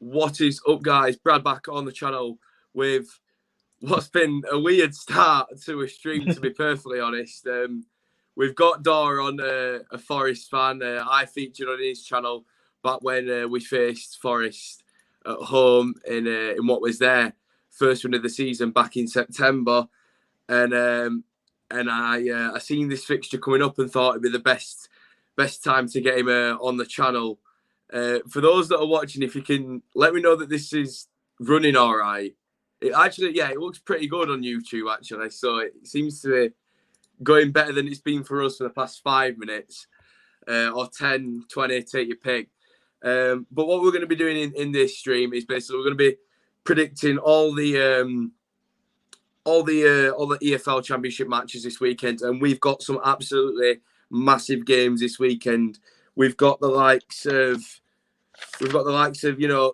What is up, guys? Brad back on the channel with what's been a weird start to a stream, to be perfectly honest. We've got Dore on, a Forest fan. I featured on his channel back when we faced Forest at home in what was their first run of the season back in September. And I seen this fixture coming up and thought it'd be the best time to get him on the channel. For those that are watching, if you can let me know that this is running all right. It looks pretty good on YouTube, actually. So it seems to be going better than it's been for us for the past 5 minutes, or 10, 20, take your pick. But what we're going to be doing in this stream is basically we're going to be predicting all the EFL Championship matches this weekend, and we've got some absolutely massive games this weekend. We've got the likes of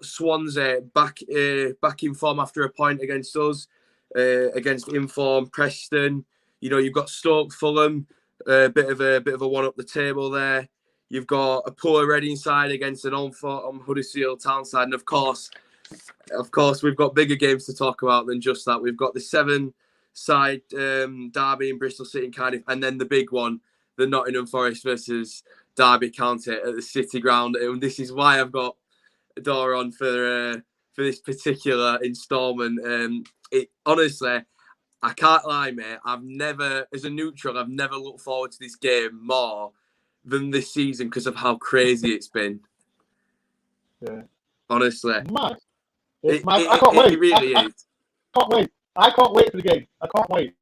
Swansea back in form after a point against us, against inform Preston. You've got Stoke, Fulham, a bit of a one up the table there. You've got a poor Reading side against an on Huddersfield Town side, and of course, we've got bigger games to talk about than just that. We've got the Severnside Derby in Bristol City and Cardiff, and then the big one, the Nottingham Forest Vs Derby County at the City Ground. And this is why I've got Dore on for this particular instalment. Honestly, I can't lie, mate. As a neutral, I've never looked forward to this game more than this season because of how crazy it's been. Yeah. Honestly. Mad. It really is. I can't wait. I can't wait for the game. I can't wait.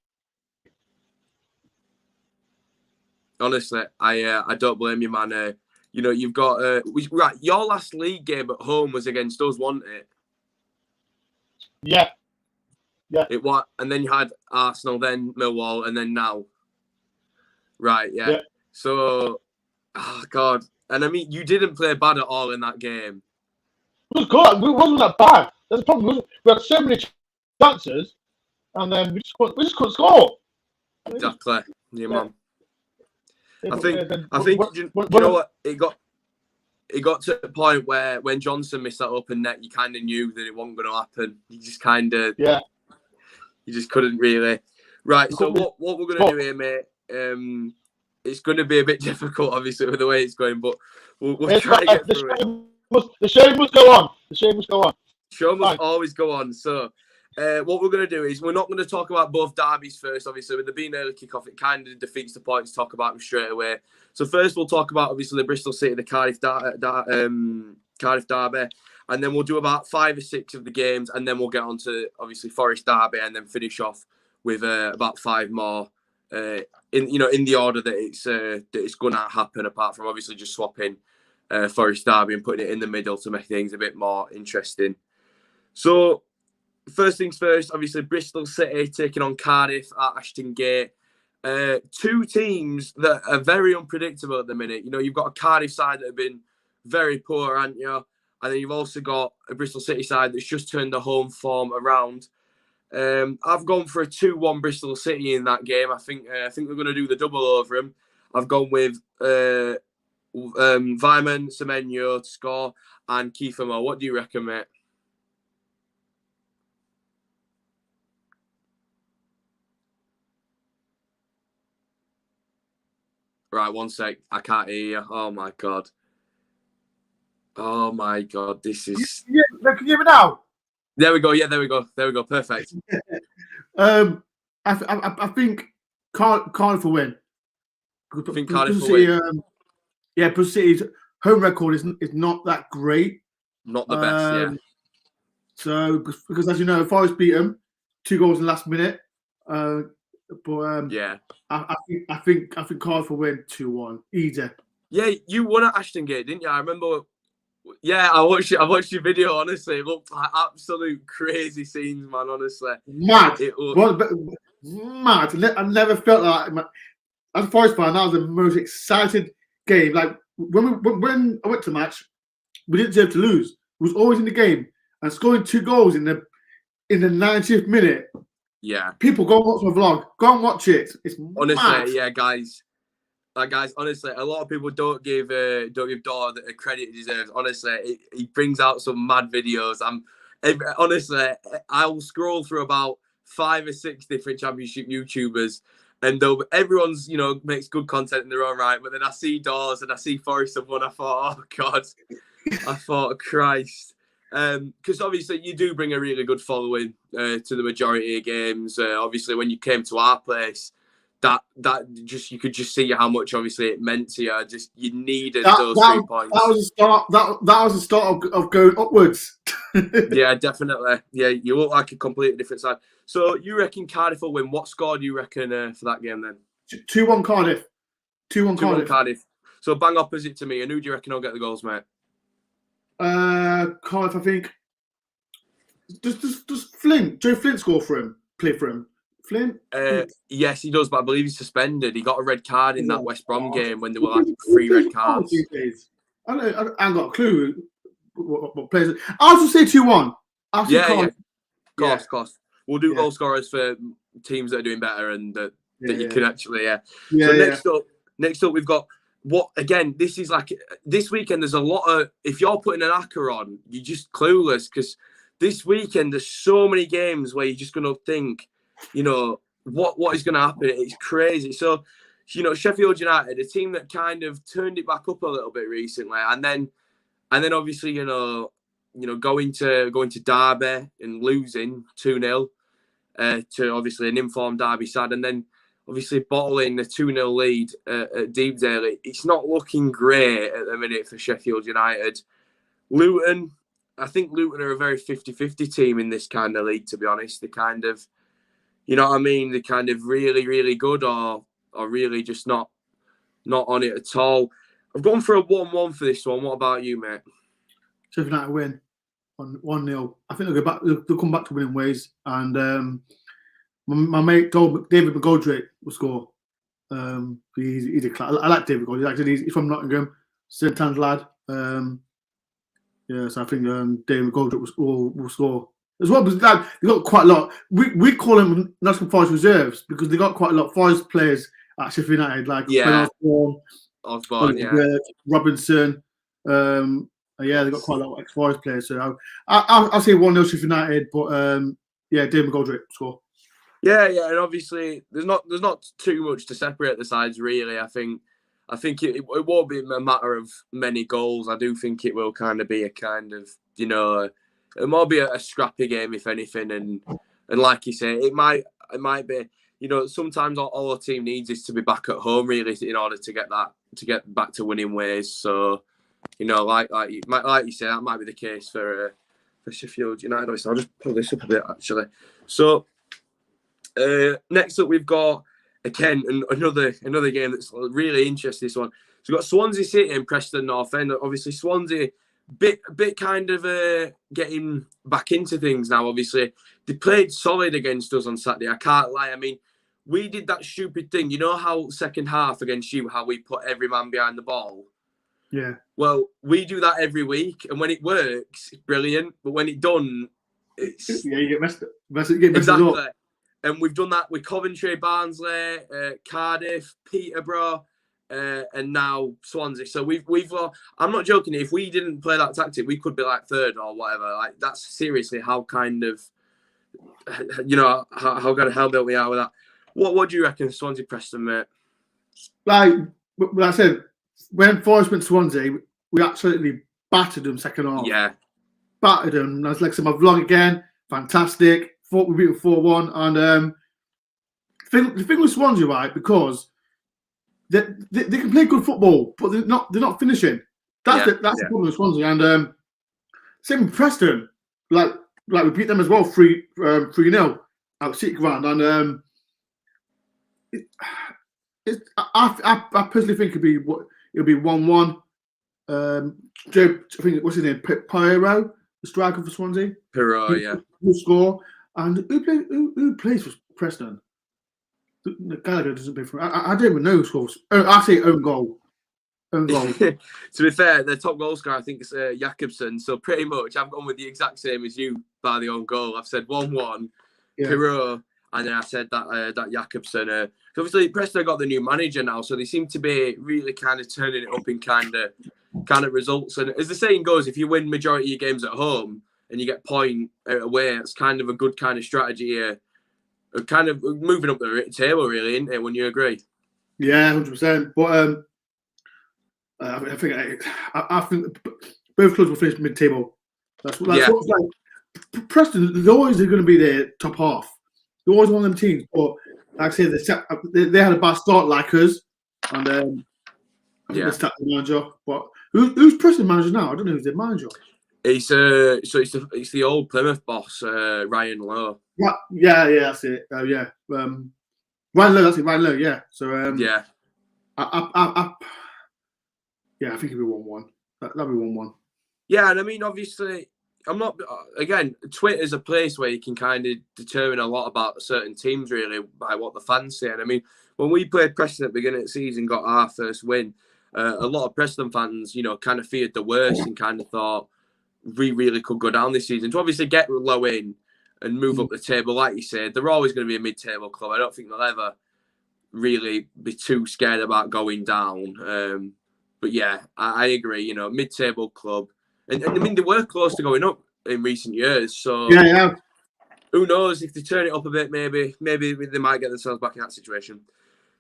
Honestly, I don't blame you, man. You've got right. Your last league game at home was against us, wasn't it? Yeah. It was, and then you had Arsenal, then Millwall, and then now. Right. Yeah. So, oh God, and I mean, you didn't play bad at all in that game. It was good. We wasn't that bad. That's the problem. We had so many chances, and then we just couldn't score. Exactly. Yeah, man. I think you know what? It got to the point where when Johnson missed that open net, you kind of knew that it wasn't going to happen. You just you just couldn't really. Right. So what we're going to do here, mate? It's going to be a bit difficult, obviously, with the way it's going, but we'll try to get through it. The show must go on. The show must go on. Show must always go on. So, what we're going to do is we're not going to talk about both derbies first. Obviously, with there being early kickoff, it kind of defeats the point to talk about them straight away. So first, we'll talk about obviously the Bristol City, the Cardiff Derby, and then we'll do about 5 or 6 of the games, and then we'll get on to obviously Forest Derby, and then finish off with about 5 more in the order that it's going to happen. Apart from obviously just swapping Forest Derby and putting it in the middle to make things a bit more interesting. So, first things first, obviously Bristol City taking on Cardiff at Ashton Gate. 2 teams that are very unpredictable at the minute. You've got a Cardiff side that have been very poor, haven't you? And then you've also got a Bristol City side that's just turned the home form around. I've gone for a 2-1 Bristol City in that game. I think they're going to do the double over them. I've gone with Vyman, Semenyo to score, and Kiefer Moore. What do you reckon, mate? Right, 1 sec. I can't hear you. Oh my god. This is. Yeah, can you hear me now? There we go. Yeah, there we go. Perfect. I think Cardiff will win. I think Cardiff will win. Bristol City's home record is not that great. Not the best, yeah. So because as you know, Forest beat them 2 goals in the last minute. Yeah. I think Cardiff will win 2-1. Easy. Yeah, you won at Ashton Gate, didn't you? I remember. Yeah, I watched your video. Honestly, it looked like absolute crazy scenes, man. Honestly, mad. Mad. I never felt like as a Forest fan, that was the most excited game. Like when I went to the match, we didn't deserve to lose. We was always in the game, and scoring 2 goals in the 90th minute. Yeah. People go and watch my vlog. Go and watch it. It's honestly mad. Yeah, guys. guys, honestly, a lot of people don't give Dore the credit he deserves. Honestly, he brings out some mad videos. Honestly, I'll scroll through about 5 or 6 different Championship YouTubers, and everyone's makes good content in their own right. But then I see Dore's and I see Forest have won. I thought, oh God, I thought, Christ. Because obviously you do bring a really good following to the majority of games. Obviously, when you came to our place, that just you could just see how much obviously it meant to you. You needed those 3 points. That was a start. That was the start of going upwards. Yeah, definitely. Yeah, you look like a completely different side. So you reckon Cardiff will win? What score do you reckon for that game then? 2-1 Cardiff. 2-1 Cardiff. So bang opposite to me. And who do you reckon will get the goals, mate? Cardiff, I think. Does Flint, Joe Flint score for him? Play for him? Flint? Yes, he does, but I believe he's suspended. He got a red card in that West Brom game when there were like 3 red cards. I haven't got a clue what players. I'll just say 2-1. Yeah. Of course. We'll do goal scorers for teams that are doing better and that you can actually. So next up, we've got this is like this weekend. There's a lot of, if you're putting an acca on, you're just clueless because this weekend there's so many games where you're just gonna think, what is gonna happen. It's crazy. So, Sheffield United, a team that kind of turned it back up a little bit recently, and then obviously going to Derby and losing 2-0 to obviously an informed Derby side, and then obviously bottling the 2-0 lead at Deepdale. It's not looking great at the minute for Sheffield United. Luton, I think Luton are a very 50-50 team in this kind of league, to be honest. They kind of, They're kind of really, really good or really just not on it at all. I've gone for a 1-1 for this one. What about you, mate? Sheffield United win on 1-0. I think they'll go back. They'll come back to winning ways. And my mate David McGoldrick will score. He's a class. I like David McGoldrick. He's from Nottingham, St. Anne's lad. So I think David McGoldrick will score as well. Because they got quite a lot. We call them Nottingham Forest reserves because they got quite a lot of Forest players at Sheffield United, like Ben Osborne, Robinson. They got quite a lot of ex-Forest players. So I'll say 1-0 Sheffield United, but David McGoldrick score. Yeah, and obviously there's not too much to separate the sides really. I think it won't be a matter of many goals. I do think it will kind of be a kind of it might be a scrappy game if anything, and like you say, it might be. Sometimes all a team needs is to be back at home really in order to get back to winning ways. So. Like you say, that might be the case for Sheffield United. I'll just pull this up a bit, actually. So, next up, we've got, again, another game that's really interesting, this one. So, we've got Swansea City and Preston North End. Obviously, Swansea, bit kind of getting back into things now, obviously. They played solid against us on Saturday. I can't lie. I mean, we did that stupid thing. You know how second half against you, how we put every man behind the ball? Yeah. Well, we do that every week, and when it works, it's brilliant. But when it doesn't, it's you get messed up. Exactly. And we've done that with Coventry, Barnsley, Cardiff, Peterborough, and now Swansea. So we've. I'm not joking. If we didn't play that tactic, we could be like third or whatever. Like that's seriously how kind of, how kind of hell built we are with that. What do you reckon, Swansea Preston, mate? Like I said. When Forest went to Swansea, we absolutely battered them second half. Yeah. Battered them. That's like my vlog again. Fantastic. Thought we beat them 4-1. And the thing with Swansea, right, because they can play good football, but they're not finishing. That's the problem with Swansea. And same with Preston. Like we beat them as well 3-0 at City Ground. And I personally think it'll be 1-1. Joe, I think what's his name? Pyro, the striker for Swansea. Pyro, yeah. Who score? And who plays for Preston? Gallagher doesn't play for. I don't even know who scores. I say own goal. To be fair, the top goal scorer I think is Jakobsen. So pretty much, I've gone with the exact same as you by the own goal. I've said 1-1. Yeah. Pyro. And then I said that Jakobsen. Obviously, Preston got the new manager now, so they seem to be really kind of turning it up in kind of results. And as the saying goes, if you win majority of your games at home and you get point away, it's kind of a good kind of strategy here. Kind of moving up the table, really, isn't it? When you agree? Yeah, 100%. But I think both clubs will finish mid-table. That's what's like. Preston, they're always going to be there top half. They're always one of them teams. But like I said, they had a bad start like us, and I think they started the manager. But who's Preston manager now? I don't know who's their manager. It's the old Plymouth boss, Ryan Lowe. Yeah, that's it. Ryan Lowe, that's it. Ryan Lowe, yeah. So I think it'll be 1-1. That'll be 1-1. Yeah, and I mean, obviously, I'm not. Again, Twitter's a place where you can kind of determine a lot about certain teams, really, by what the fans say. And I mean, when we played Preston at the beginning of the season, got our first win, a lot of Preston fans, kind of feared the worst and kind of thought we really could go down this season. To obviously get low in and move up the table, like you said, they're always going to be a mid-table club. I don't think they'll ever really be too scared about going down. But yeah, I agree. Mid-table club. And I mean, they were close to going up in recent years. So yeah. Who knows, if they turn it up a bit, maybe they might get themselves back in that situation.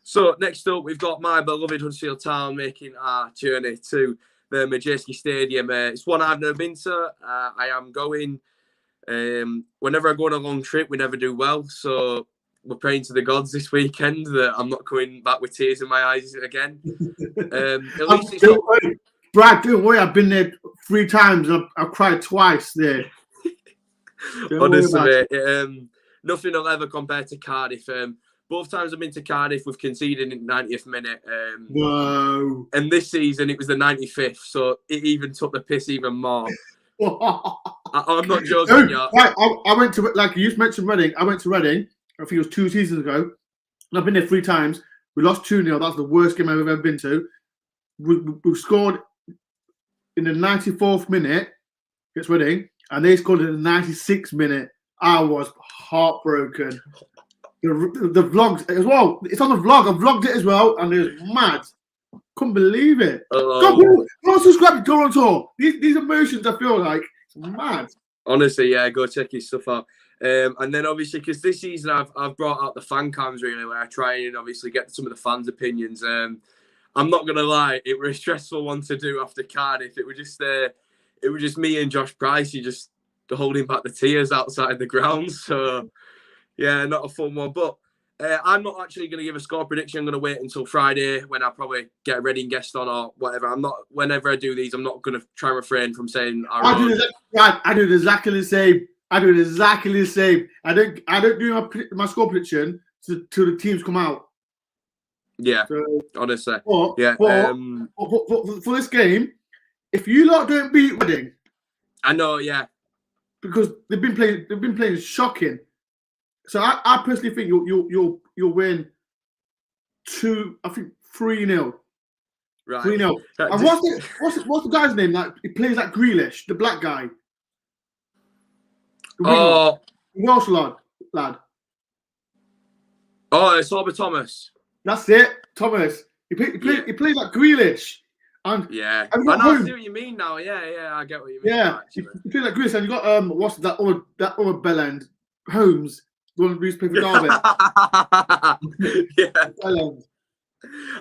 So next up, we've got my beloved Huddersfield Town making our journey to the Majeski Stadium. It's one I've never been to. I am going. Whenever I go on a long trip, we never do well. So we're praying to the gods this weekend that I'm not coming back with tears in my eyes again. At least it's not... Brad, don't worry. I've been there 3 times. I've cried twice there. Honestly, nothing will ever compare to Cardiff. Both times I've been to Cardiff, we've conceded in the 90th minute. Whoa. And this season, it was the 95th, so it even took the piss even more. I'm not joking. I went to, like you just mentioned Reading, I went to Reading, I think it was 2 seasons ago, and I've been there 3 times. We lost 2-0. That's the worst game I've ever been to. We scored in the 94th minute against Reading, and they scored in the 96th minute. I was heartbroken. The vlogs as well. It's on the vlog. I vlogged it as well, and it was mad. Couldn't believe it. Go subscribe to Dore on Tour. These emotions, I feel like, it's mad. Honestly, yeah, go check his stuff out. And then obviously, because this season I've brought out the fan cams really, where I try and obviously get some of the fans' opinions. I'm not gonna lie, it was a stressful one to do after Cardiff. It was just me and Josh Price. You just holding back the tears outside the ground. So yeah, not a fun one. But I'm not actually going to give a score prediction. I'm going to wait until Friday when I probably get a Reading guest on or whatever. Whenever I do these, I'm not going to try and refrain from saying I do exactly the same. I don't do my score prediction till the teams come out. Yeah, so, honestly. For this game, if you lot don't beat Reading, I know, yeah, because they've been playing shocking. So I personally think you'll win 3-0. Right. 3-0. And what's the guy's name? Like he plays like Grealish, the black guy. The Welsh lad. Oh, it's Albert Thomas. That's it, Thomas. He plays like Grealish. And yeah, I see what you mean now. Yeah, I get what you mean. Yeah, he plays like Grealish, and you got what's that other bellend, Holmes. The one who used to play for Derby. Yeah. Bellend.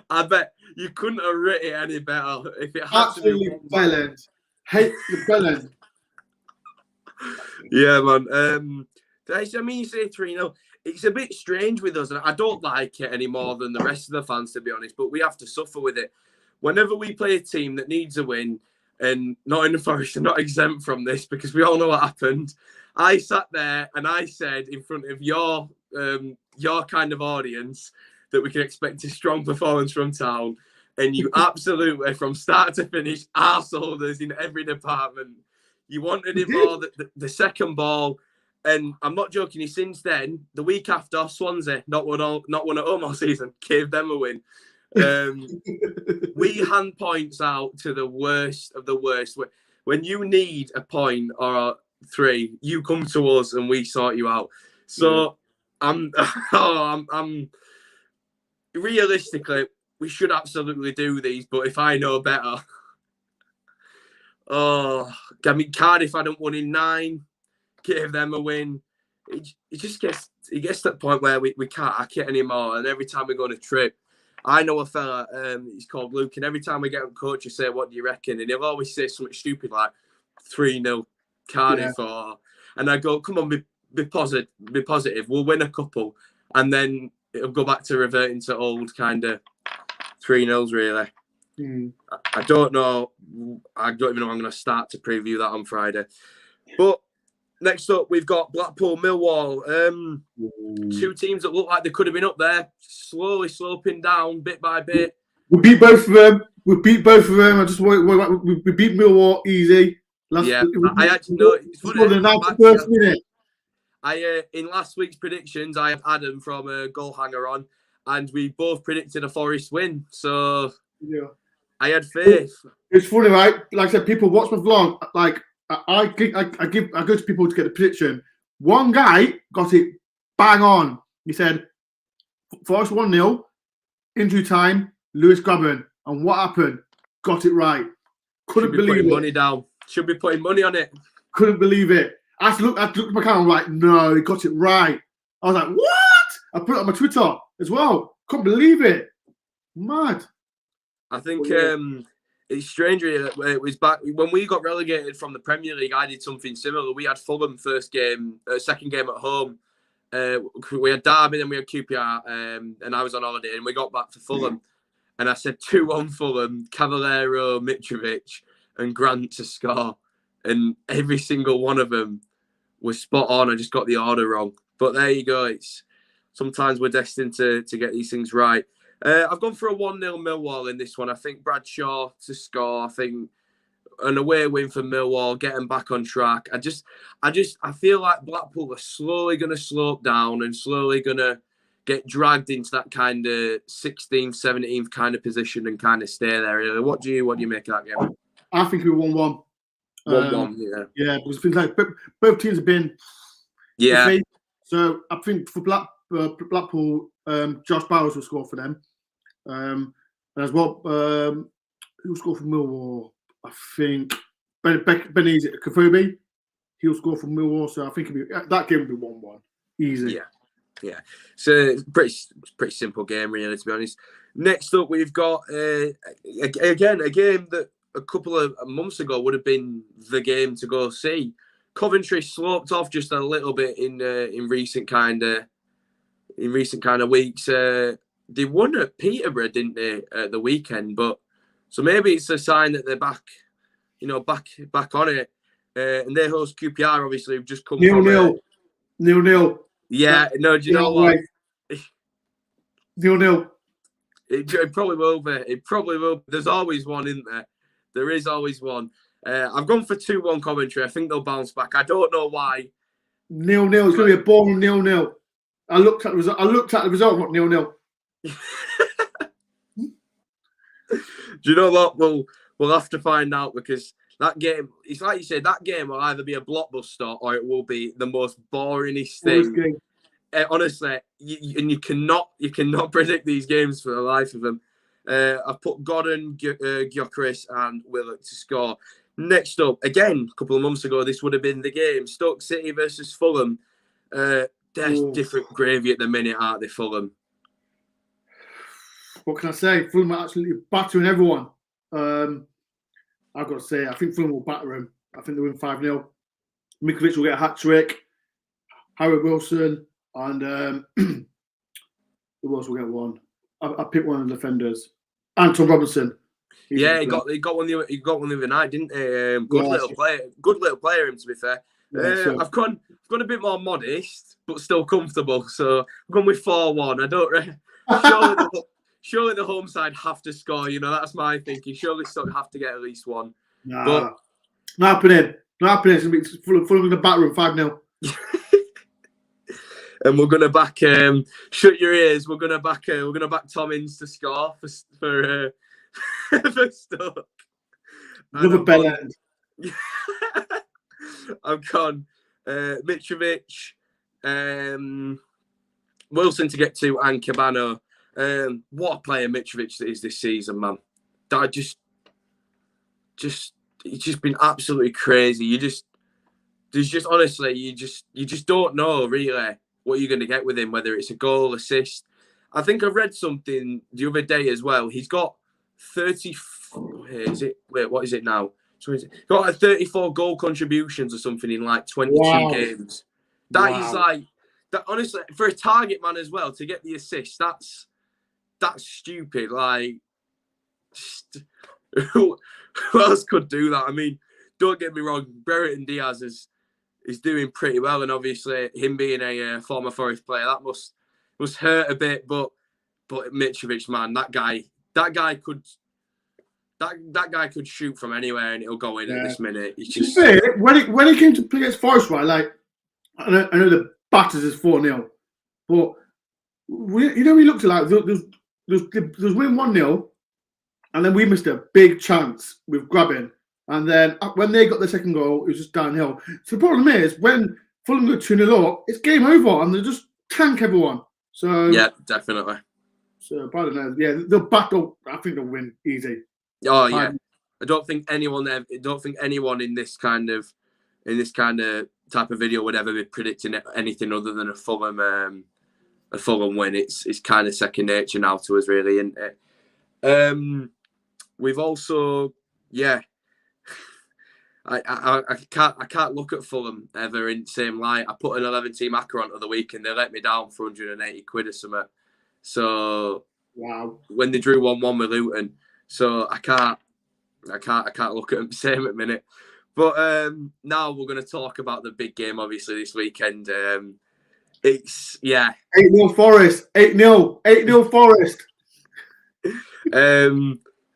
I bet you couldn't have written it any better if it had absolutely to be Bellend. Hate the Bellend. Yeah, man. I mean, you say 3-0. It's a bit strange with us, and I don't like it any more than the rest of the fans, to be honest, but we have to suffer with it. Whenever we play a team that needs a win, and Nottingham Forest are not exempt from this because we all know what happened, I sat there and I said in front of your kind of audience that we can expect a strong performance from Town, and you absolutely, from start to finish, arseholders in every department. You wanted him more, the second ball. And I'm not joking. Since then, the week after, Swansea not won at home all season, gave them a win. We hand points out to the worst of the worst. When you need a point or 3, you come to us and we sort you out. So I'm realistically, we should absolutely do these, but if I know better, I mean, Cardiff hadn't won in 9, give them a win. It gets to that point where we can't hack it anymore, and every time we go on a trip, I know a fella, he's called Luke, and every time we get on coach, you say, what do you reckon? And he'll always say something stupid like 3-0 Cardiff, and I go, come on, be positive. We'll win a couple, and then it'll go back to reverting to old kind of 3-0s, really. I don't know. I don't even know I'm going to start to preview that on Friday. But next up, we've got Blackpool, Millwall. 2 teams that look like they could have been up there, slowly sloping down bit by bit. We beat both of them. We beat Millwall easy. I actually know. It's funny. In last week's predictions, I had Adam from Goal Hanger on, and we both predicted a Forest win. So I had faith. It's funny, right? Like I said, people watch my vlog. Like I go to people to get the prediction. One guy got it bang on. He said Forest 1-0, injury time, Lewis Grabban. And what happened? Got it right. Couldn't believe it. Money down. Should be putting money on it. Couldn't believe it. I looked at my camera. I'm like, no, he got it right. I was like, what? I put it on my Twitter as well. Couldn't believe it. Mad. I think it's strange that it was back when we got relegated from the Premier League. I did something similar. We had Fulham second game at home. We had Derby, then we had QPR, and I was on holiday, and we got back to Fulham. And I said 2-1 Fulham, Cavallero, Mitrovic, and Grant to score. And every single one of them was spot on. I just got the order wrong. But there you go. Sometimes we're destined to get these things right. I've gone for a 1-0 Millwall in this one. I think Bradshaw to score. I think an away win for Millwall, getting back on track. I feel like Blackpool are slowly going to slope down and slowly going to get dragged into that kind of 16th, 17th kind of position and kind of stay there. Really. What do you make of that game? I think we're 1-1. 1-1, yeah. Yeah, because it feels like both teams have been. Yeah. So I think for Blackpool, Josh Bowers will score for them. And as well, who scored for Millwall? I think Benny Kafubi. He'll score for Millwall. So I think that game will be 1-1. Easy. Yeah. So it's pretty simple game, really, to be honest. Next up, we've got again a game that a couple of months ago would have been the game to go see. Coventry sloped off just a little bit in recent kind of weeks. They won at Peterborough, didn't they, at the weekend? But so maybe it's a sign that they're back on it. And they host QPR, obviously, who've just come 0-0. Yeah, no, do you know what? 0-0. It probably will be. It probably will. There's always one, isn't there? There is always one. I've gone for 2-1 Coventry. I think they'll bounce back. I don't know why. 0-0. It's going to be a boring 0-0. I looked at the result. Not 0-0. Do you know what? We'll have to find out, because that game, it's like you said, that game will either be a blockbuster or it will be the most boringest thing. Honestly, you cannot predict these games for the life of them. I've put Godden, Gyökeres and Willock to score. Next up, again, a couple of months ago, this would have been the game. Stoke City versus Fulham. They're different gravy at the minute, aren't they, Fulham? What can I say? Fulham are absolutely battering everyone. I've got to say, I think Fulham will batter them. I think they win 5-0. Mitrovic will get a hat-trick. Harry Wilson and who else will get one? I picked one of the defenders. Anton Robinson. He got one the other night, didn't he? Good little player, him, to be fair. I've gone a bit more modest, but still comfortable. So I've gone with 4-1. I don't surely the home side have to score. You know, that's my thinking. Surely Stoke have to get at least one. Nah, but not happening. Not happening. It's going to be Fulham in the back room 5-0. And we're gonna back. Shut your ears. We're gonna back Tom Ince to score for Stoke. Another bell end. I've gone Mitrovic, Wilson to get to and Cabano. What a player Mitrovic is this season, man. That just he's just been absolutely crazy. Honestly, you just don't know really what you're going to get with him, whether it's a goal, assist. I think I read something the other day as well. He's got 30. What is it now? So he's got like 34 goal contributions or something in like 22 games. That is like that. Honestly, for a target man as well to get the assist, that's stupid. Like, who else could do that? I mean, don't get me wrong, Brereton Diaz is doing pretty well, and obviously him being a former Forest player, that must hurt a bit. But Mitrovic, man, that guy could shoot from anywhere and it'll go in at this minute. It's just when he came to play against Forest, right? Like, I know the batters is 4-0, but we looked at like there's win 1-0, and then we missed a big chance with Grabbing. And then when they got the second goal, it was just downhill. So the problem is, when Fulham go 2-0 up, it's game over, and they just tank everyone. So yeah, definitely. So I don't know. Yeah, they'll battle. I think they'll win easy. Oh yeah, I don't think anyone in this kind of type of video would ever be predicting anything other than a Fulham win. It's kind of second nature now to us, really, isn't it? We've also, yeah. I can't look at Fulham ever in the same light. I put an 11-team ACCA on the week and they let me down for 180 quid or something. So when they drew 1-1 with Luton, so I can't look at them the same at the minute. But now we're going to talk about the big game, obviously this weekend. It's 8-0 Forest, 8-0 Forest.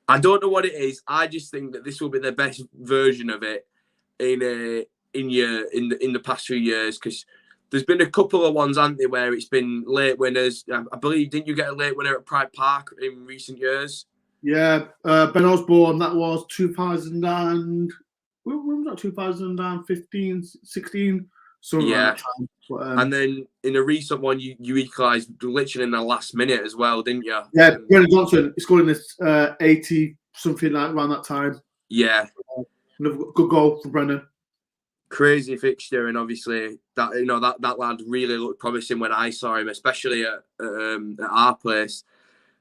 I don't know what it is. I just think that this will be the best version of it in the past few years, because there's been a couple of ones, haven't there, where it's been late winners. I believe, didn't you get a late winner at Pride Park in recent years? Yeah, Ben Osborne. That was 2015, 16. Something like that time. But, and then in a recent one, you equalised literally in the last minute as well, didn't you? Yeah, Brendan Johnson scored in this 80 something like around that time. Yeah, another good goal for Brendan. Crazy fixture, and obviously that lad really looked promising when I saw him, especially at our place.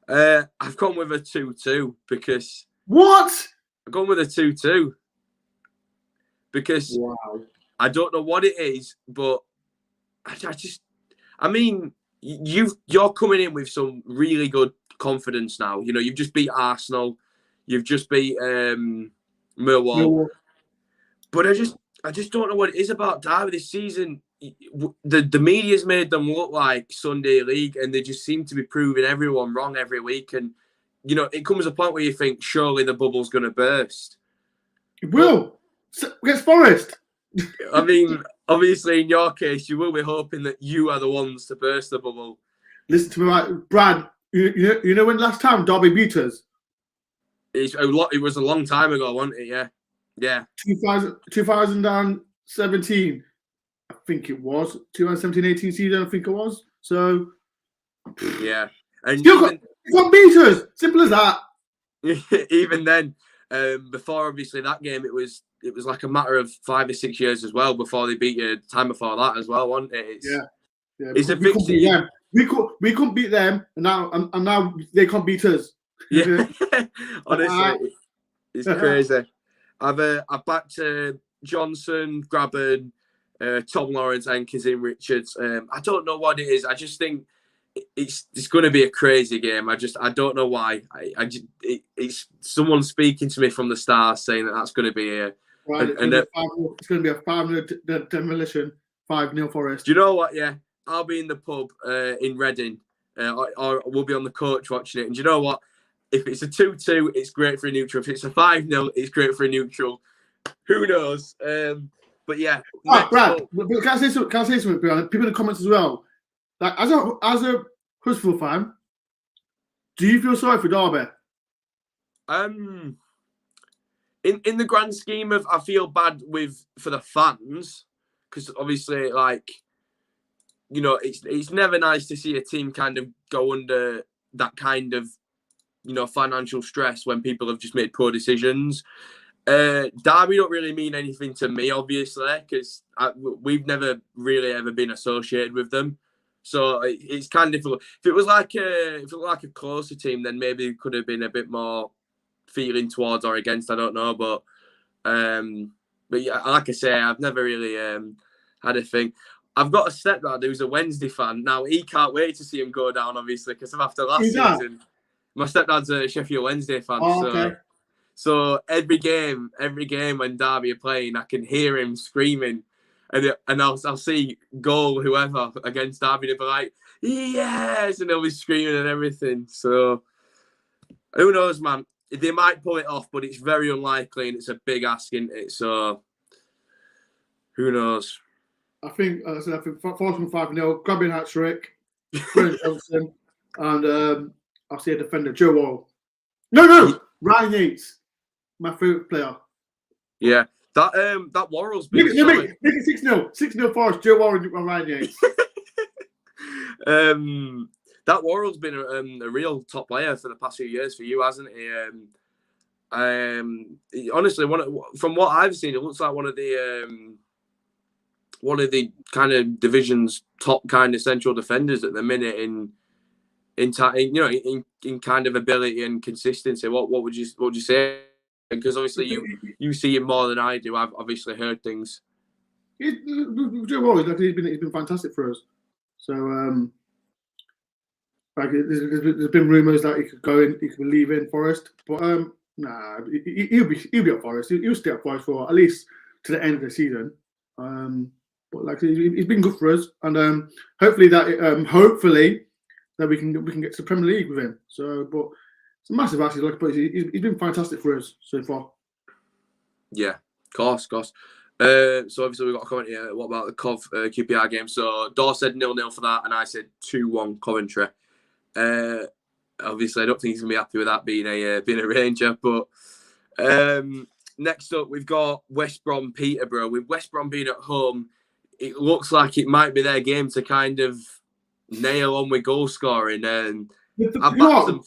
I've gone with a 2-2 because I've gone with a 2-2 because I don't know what it is, but I mean, you're coming in with some really good confidence now. You know, you've just beat Arsenal, you've just beat Millwall, but I just don't know what it is about Derby this season. The media's made them look like Sunday League, and they just seem to be proving everyone wrong every week. And you know, it comes a point where you think surely the bubble's going to burst. It will. Against Forest. I mean, obviously, in your case, you will be hoping that you are the ones to burst the bubble. Listen to me, right, Brad. You know when last time Derby beat us? It was a long time ago, wasn't it? Yeah. 2017. I think it was 2017-18 season. I think it was. So yeah, and you got beat us. Simple as that. Even then, before obviously that game, it was like a matter of 5 or 6 years as well before they beat you. Time before that as well, wasn't it? It's a fixture. We couldn't beat them, and now they can't beat us. Yeah, honestly, it's crazy. I've backed Johnson, Grabban, Tom Lawrence, and Kazim Richards. I don't know what it is. I just think it's going to be a crazy game. I don't know why. It's someone speaking to me from the stars saying that that's going to be it's going to be a 5-0 demolition, 5-0 Forest. Do you know what? Yeah, I'll be in the pub in Reading, or we'll be on the coach watching it. And do you know what? If it's a 2-2, it's great for a neutral. If it's a 5-0, it's great for a neutral. Who knows? But yeah. Brad, can I say something? People in the comments as well. Like as a Huddersfield fan, do you feel sorry for Derby? In the grand scheme of, I feel bad for the fans, because obviously, like, it's never nice to see a team kind of go under that kind of, financial stress when people have just made poor decisions. Derby don't really mean anything to me, obviously, because we've never really ever been associated with them. So it's kind of difficult. If it was like a closer team, then maybe it could have been a bit more feeling towards or against. I don't know, but yeah, like I say, I've never really had a thing. I've got a stepdad who's a Wednesday fan. Now he can't wait to see him go down, obviously, because after last season, my stepdad's a Sheffield Wednesday fan. Oh, okay. So every game when Derby are playing, I can hear him screaming, and I'll see goal whoever against Derby, they'll be like, yes, and they'll be screaming and everything. So who knows, man? They might pull it off, but it's very unlikely, and it's a big ask, isn't it? So who knows? I think Forest 5-0, grabbing hat trick, Brennan Johnson, and I'll see a defender, Joe Wall. No, Ryan Yates, my favourite player. Yeah, that Worrell's been make it 6-0. 6-0 Forest, Joe Wall and Ryan Yates. That Worrell's been a real top player for the past few years for you, hasn't he? Honestly, from what I've seen, it looks like one of the kind of division's top kind of central defenders at the minute in kind of ability and consistency. What would you say? Because obviously you see him more than I do. I've obviously heard things. He's been fantastic for us. So there's been rumours that he could leave in Forest, but nah, he'll be at Forest. He'll stay at Forest for at least to the end of the season. But he's been good for us, and hopefully that we can get to the Premier League with him. So, but it's a massive ask, but he's been fantastic for us so far. Yeah, of course. So obviously we've got a comment here. What about the Cov QPR game? So Dore said 0-0 for that, and I said 2-1 Coventry. Obviously I don't think he's gonna be happy with that being a Ranger. But next up we've got West Brom Peterborough. With West Brom being at home, it looks like it might be their game to kind of nail on with goal scoring. And the problem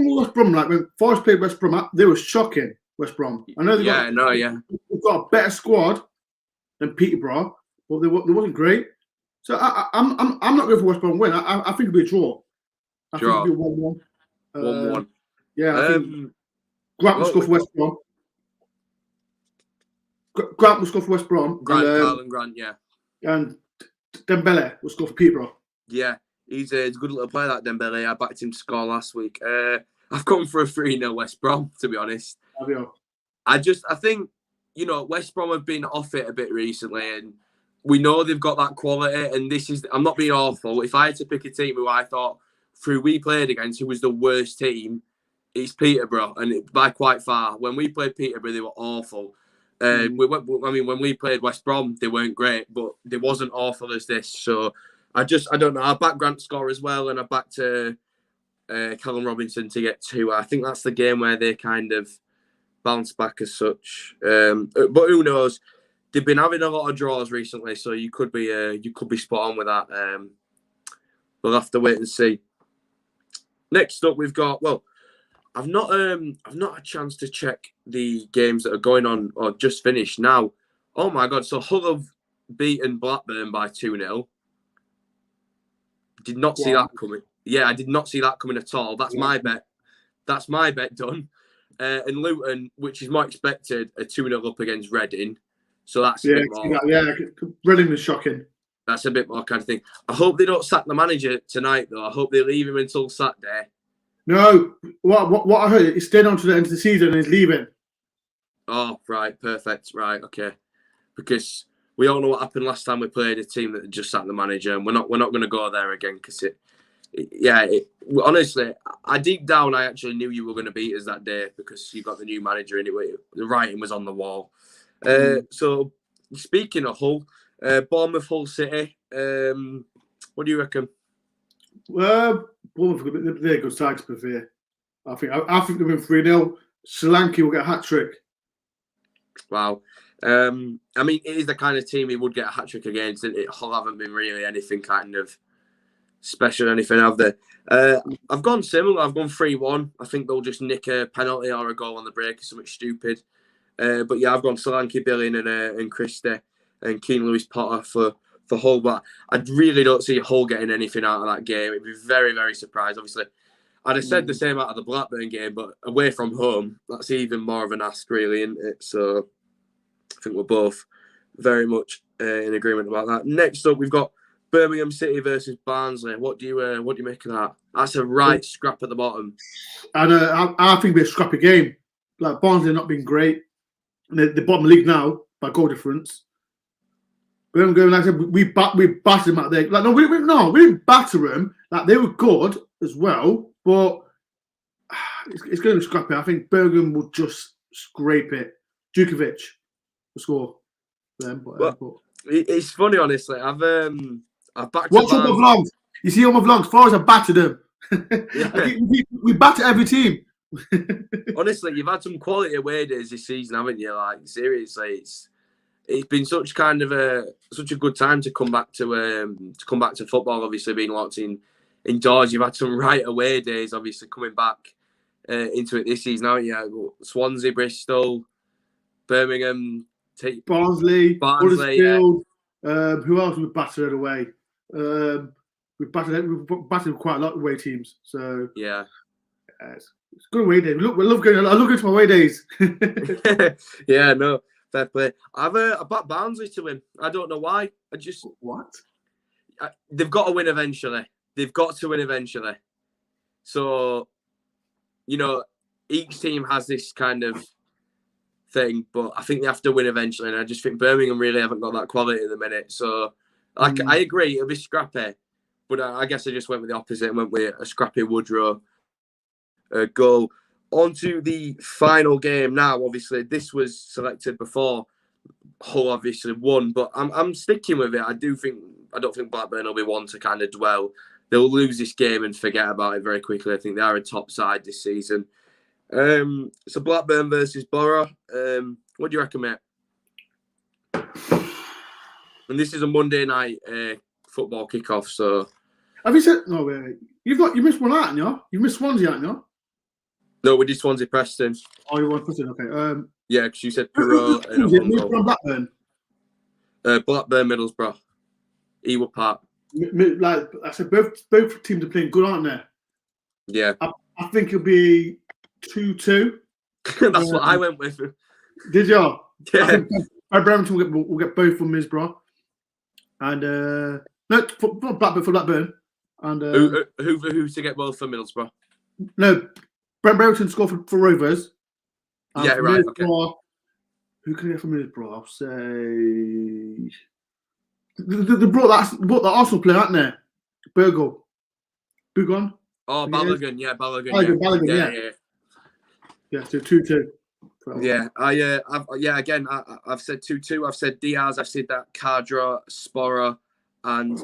with West Brom, like when Forest played West Brom, they were shocking. West Brom. I know they've got a better squad than Peterborough, but they wasn't great. So I'm not going for West Brom win. I think it'll be a draw. I think it'll be 1-1. 1-1. Yeah, I think Grant will score for West Brom. Grant will score for West Brom. Grant, yeah. And Dembele will score for Peterborough. Yeah, he's a good little player, that Dembele. I backed him to score last week. I've come for a 3-0 West Brom, to be honest. I think, West Brom have been off it a bit recently, and we know they've got that quality, and I'm not being awful. If I had to pick a team who I thought, through we played against, who was the worst team, it's Peterborough, and by quite far. When we played Peterborough, they were awful. When we played West Brom, they weren't great, but they wasn't awful as this. So I don't know. I backed Grant to score as well, and I backed Callum Robinson to get 2. I think that's the game where they kind of bounce back as such. But who knows? They've been having a lot of draws recently, so you could be spot on with that. We'll have to wait and see. Next up, we've got I've not had a chance to check the games that are going on or just finished now. Oh my God! So Hull have beaten Blackburn by 2-0. Did not see that coming. Yeah, I did not see that coming at all. That's my bet. That's my bet done. And Luton, which is more expected, are 2-0 up against Reading. So that's a bit more. Yeah, Reading is shocking. That's a bit more kind of thing. I hope they don't sack the manager tonight, though. I hope they leave him until Saturday. No, what I heard, he's staying on to the end of the season and he's leaving. Oh, right, perfect. Right, okay. Because we all know what happened last time we played a team that just sacked the manager, and we're not going to go there again because honestly, deep down, I actually knew you were going to beat us that day because you got the new manager anyway. The writing was on the wall. So, speaking of Hull, Bournemouth, Hull City, what do you reckon? Well, Bournemouth, they're a good side to be fair. I think they'll win 3-0. Solanke will get a hat trick. Wow. I mean, it is the kind of team he would get a hat-trick against, and Hull haven't been really anything kind of special or anything, have they? I've gone similar. I've gone 3-1. I think they'll just nick a penalty or a goal on the break or something stupid. But yeah, I've gone Solanke, Billing and Christie and Keane Lewis Potter for Hull. But I really don't see Hull getting anything out of that game. It'd be very, very surprised. Obviously, I'd have said the same out of the Blackburn game, but away from home, that's even more of an ask, really, isn't it? So I think we're both very much in agreement about that. Next up, we've got Birmingham City versus Barnsley. What do you make of that? That's a right scrap at the bottom. And I think it'll be a scrappy game. Like Barnsley not been great. And they're bottom of the league now by goal difference. Birmingham going, like I said, we battered them out there. Like we didn't batter them. Like they were good as well, but it's going to be scrappy. I think Birmingham will just scrape it. Djukovic will score. It's funny, honestly. I've backed. Watch all my vlogs. You see all my vlogs. Far as I battered them. Yeah. we batter every team. Honestly, you've had some quality away days this season, haven't you? Like seriously, it's been such a good time to come back to football. Obviously, being locked indoors, you've had some right away days. Obviously, coming back into it this season, haven't you? Swansea, Bristol, Birmingham, Barnsley, Huddersfield. Yeah. Who else we battered away? We've battered quite a lot of away teams. So yeah. It's good away days. I love going to my away days. Yeah, no, fair play. I backed Barnsley to win. I don't know why. They've got to win eventually. So, each team has this kind of thing, but I think they have to win eventually. And I just think Birmingham really haven't got that quality at the minute. So, I agree, it'll be scrappy. But I guess I just went with the opposite and went with a scrappy Woodrow goal. On to the final game now. Obviously, this was selected before Hull obviously won, but I'm sticking with it. I don't think Blackburn will be one to kind of dwell. They'll lose this game and forget about it very quickly. I think they are a top side this season. So Blackburn versus Boro. What do you reckon, mate? And this is a Monday night football kickoff. So have you said no? Wait. You missed one out, haven't you? You missed Swansea, haven't you? No, we did Swansea Preston. Oh, you want Preston? Okay. Yeah, because you said Peterborough and Blackburn. Blackburn, Middlesbrough, Ewood Park. Like I said, both teams are playing good, aren't they? Yeah. I think it'll be 2-2. That's what I went with. Did you? Yeah. I think Brampton will get both from Middlesbrough. And no, for Blackburn. And who to get both for Middlesbrough? No, Brampton score for Rovers. Yeah, right. Okay. Who can I get from Middlesbrough? I'll say they brought the Arsenal player, haven't they? Bugon. Oh, Balogun. Yeah, Balogun. Balogun, yeah. So 2-2. Yeah, I've said 2-2. I've said Diaz. I've said that Cardra, Sporra, and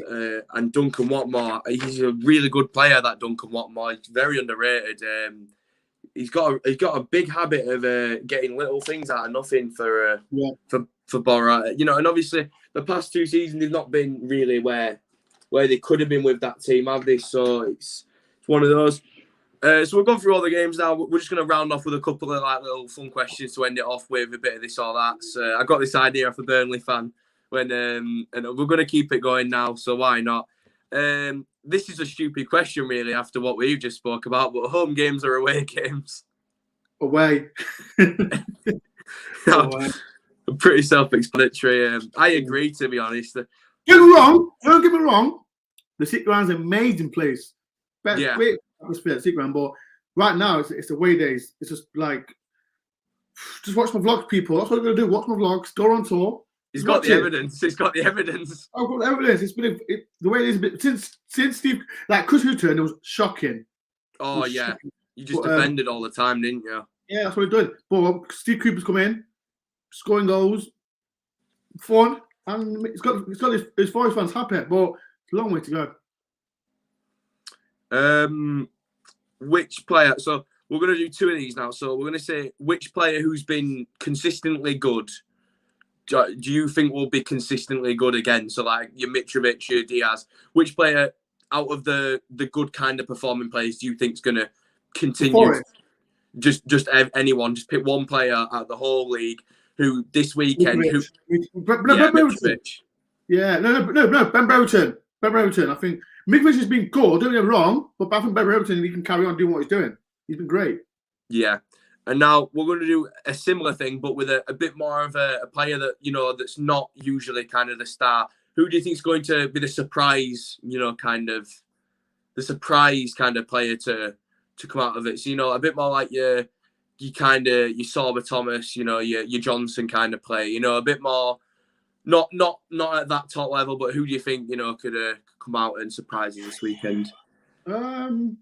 Duncan Watmore. He's a really good player. That Duncan Watmore. He's very underrated. He's got a big habit of getting little things out of nothing for Boro. And obviously the past two seasons they've not been really where they could have been with that team, have they? So it's one of those. So we've gone through all the games now. We're just going to round off with a couple of little fun questions to end it off with, a bit of this or that. So I got this idea off a Burnley fan and we're going to keep it going now. So why not? This is a stupid question, really, after what we've just spoke about. But home games or away games? Away. Pretty self-explanatory. I agree, to be honest. Don't get me wrong. The City Ground's an amazing place. Great atmosphere at City Ground, but right now it's away days. It's just like, just watch my vlogs, people. That's what I'm going to do. Watch my vlogs. Dore on tour. He's got the evidence. I've got the evidence. It's been the way it is since Steve, like Chris Hughton, it was shocking. Oh yeah, shocking. You just defended all the time, didn't you? Yeah, that's what he did. But Steve Cooper's come in, scoring goals, fun, and it's got his Forest fans happy. But it's a long way to go. Which player? So we're going to do two of these now. So we're going to say which player who's been consistently good do you think will be consistently good again? So like your Mitrovic, your Diaz, which player out of the good kind of performing players do you think is going to continue? Just anyone, just pick one player out of the whole league who this weekend. Mitrovic. Yeah, no, Ben Brereton. Ben Brereton. I think Mitrovic has been good. Don't get me wrong, but I think Ben Brereton, he can carry on doing what he's doing. He's been great. Yeah. And now we're going to do a similar thing, but with a bit more of a player that, that's not usually kind of the star. Who do you think is going to be the surprise, the surprise kind of player to come out of it? So, a bit more like your Sorba Thomas, your Johnson kind of play, a bit more, not at that top level, but who do you think, could come out and surprise you this weekend? You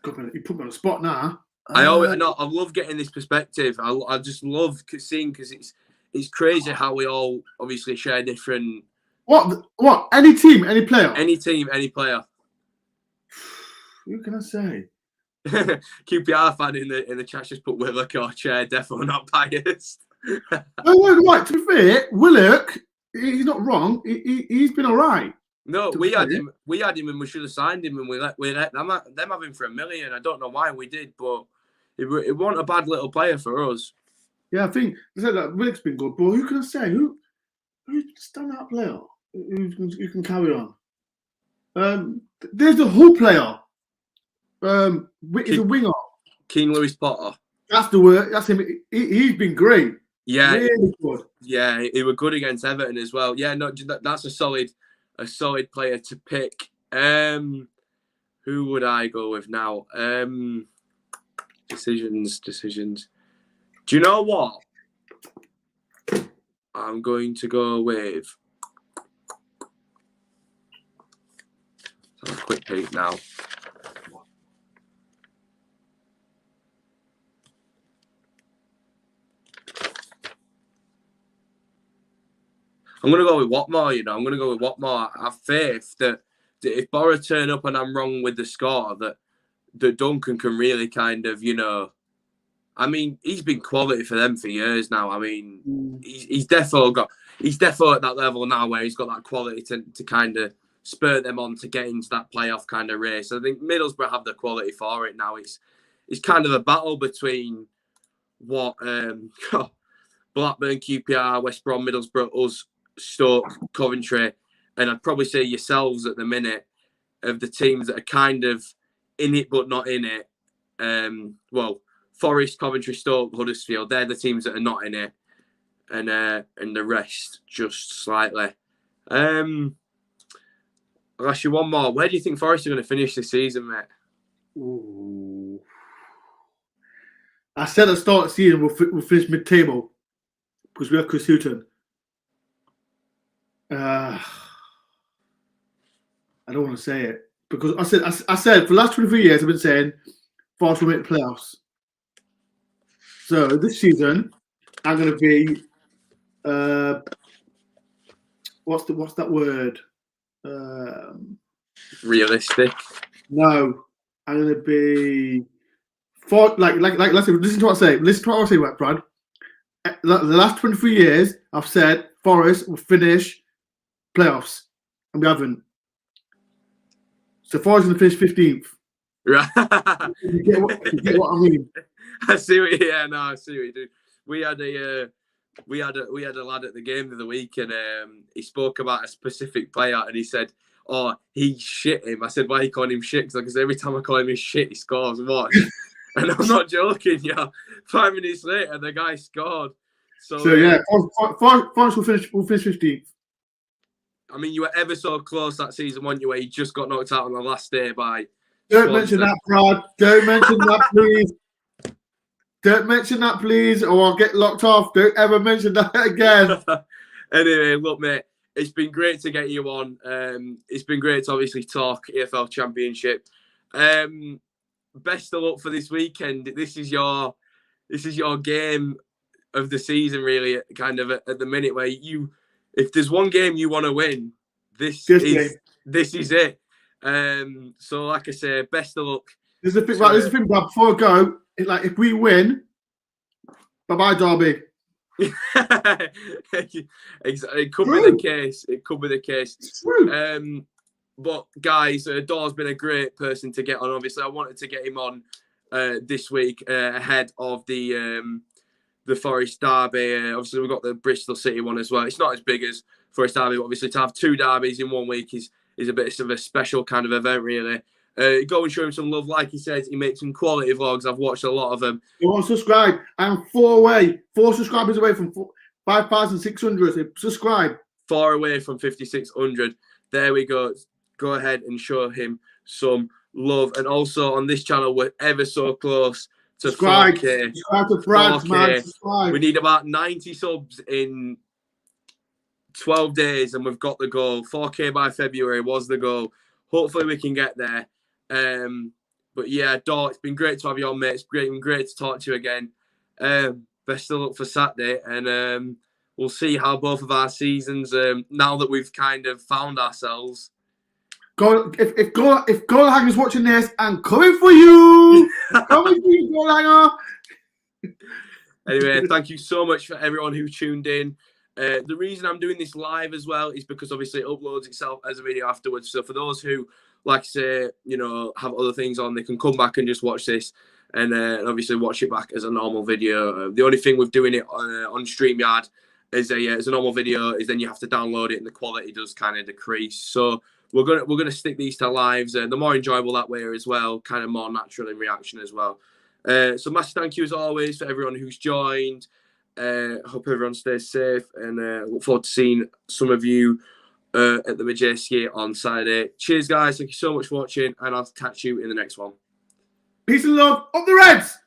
put me on the spot now. I love getting this perspective. I just love seeing, because it's crazy how we all obviously share different. What? Any team, any player? Any team, any player. Who can I say? QPR fan in the chat just put Willock or Chair, definitely not biased. No, right. To be fair, Willock, he's not wrong. He's been all right. No, we had him, and we should have signed him, and we let them have him for $1 million. I don't know why we did, but it wasn't a bad little player for us. Yeah, I think Willock's been good, but who can I say? Who's the standout player who can carry on? There's the Hull player. He's a winger. Keane Lewis Potter. That's the word. That's him. He's been great. Yeah, really good. Yeah, he was good against Everton as well. Yeah, no, that's a solid player to pick. Who would I go with now? Decisions. Do you know what? I'm going to go with. Let's have a quick peek now. I'm going to go with Watmore, I'm going to go with Watmore. I have faith that if Boro turn up and I'm wrong with the score, that Duncan can really kind of, I mean, he's been quality for them for years now. I mean, he's definitely at that level now where he's got that quality to kind of spur them on to get into that playoff kind of race. I think Middlesbrough have the quality for it now. It's kind of a battle between what Blackburn, QPR, West Brom, Middlesbrough, us, Stoke, Coventry, and I'd probably say yourselves at the minute of the teams that are kind of in it but not in it. Forest, Coventry, Stoke, Huddersfield, they're the teams that are not in it, and the rest just slightly. I'll ask you one more. Where do you think Forest are going to finish this season, mate? Ooh. I said at the start of the season we'll finish mid-table because we have Chris Hughton. I don't want to say it because I said for the last 23 years I've been saying Forest will make the playoffs. So this season I'm going to be what's that word? Realistic. No, I'm going to be listen to what I say. Listen to what I say, Brad. The last 23 years I've said Forest will finish playoffs, and we haven't. So Forest going to finish 15th. Right. You get what I mean? I see what you do. We had a lad at the game the other week, and he spoke about a specific player, and he said, "Oh, he shit him." I said, "Why are you calling him shit?" Because every time I call him his shit, he scores. Watch, and I'm not joking. Yeah, 5 minutes later, the guy scored. So yeah, Forest will finish 15th. I mean, you were ever so close that season, weren't you? Where you just got knocked out on the last day by. Don't mention that, Brad. Don't mention that, please. Don't mention that, please, or I'll get locked off. Don't ever mention that again. Anyway, look, mate, it's been great to get you on. It's been great to obviously talk EFL Championship. Best of luck for this weekend. This is your game of the season, really. Kind of at the minute where if there's one game you want to win, this is it. So, like I say, best of luck. There's a thing, Brad. Before I go, if we win, bye-bye, Derby. It could be the case. It could be the case. It's true. But guys, Dore's been a great person to get on. Obviously, I wanted to get him on this week ahead of the Forest Derby. Obviously, we've got the Bristol City one as well. It's not as big as Forest Derby, but obviously to have 2 derbies in 1 week is a bit of a special kind of event, really. Go and show him some love. Like he says, he makes some quality vlogs. I've watched a lot of them. You want to subscribe? I'm 4 subscribers away from 5,600. So subscribe. 4 away from 5,600. There we go. Go ahead and show him some love. And also on this channel, we're ever so close to 4K. Subscribe to Brad, man. Subscribe. We need about 90 subs in 12 days, and we've got the goal. 4K by February was the goal. Hopefully we can get there. But yeah, Dore, it's been great to have you on, mate. It's been great to talk to you again. Best of luck for Saturday, and we'll see how both of our seasons, now that we've kind of found ourselves. If Goalhanger is watching this, I'm coming for you. Coming for you, Goalhanger. Anyway, thank you so much for everyone who tuned in. The reason I'm doing this live as well is because obviously it uploads itself as a video afterwards. So for those who, like I say, have other things on, they can come back and just watch this and obviously watch it back as a normal video. The only thing with doing it on StreamYard as a normal video is then you have to download it and the quality does kind of decrease. So we're gonna stick these to lives. They're more enjoyable that way as well, kind of more natural in reaction as well. So massive thank you as always for everyone who's joined. Hope everyone stays safe, and look forward to seeing some of you at the Majeski on Saturday. Cheers, guys. Thank you so much for watching, and I'll catch you in the next one. Peace and love. Up the Reds!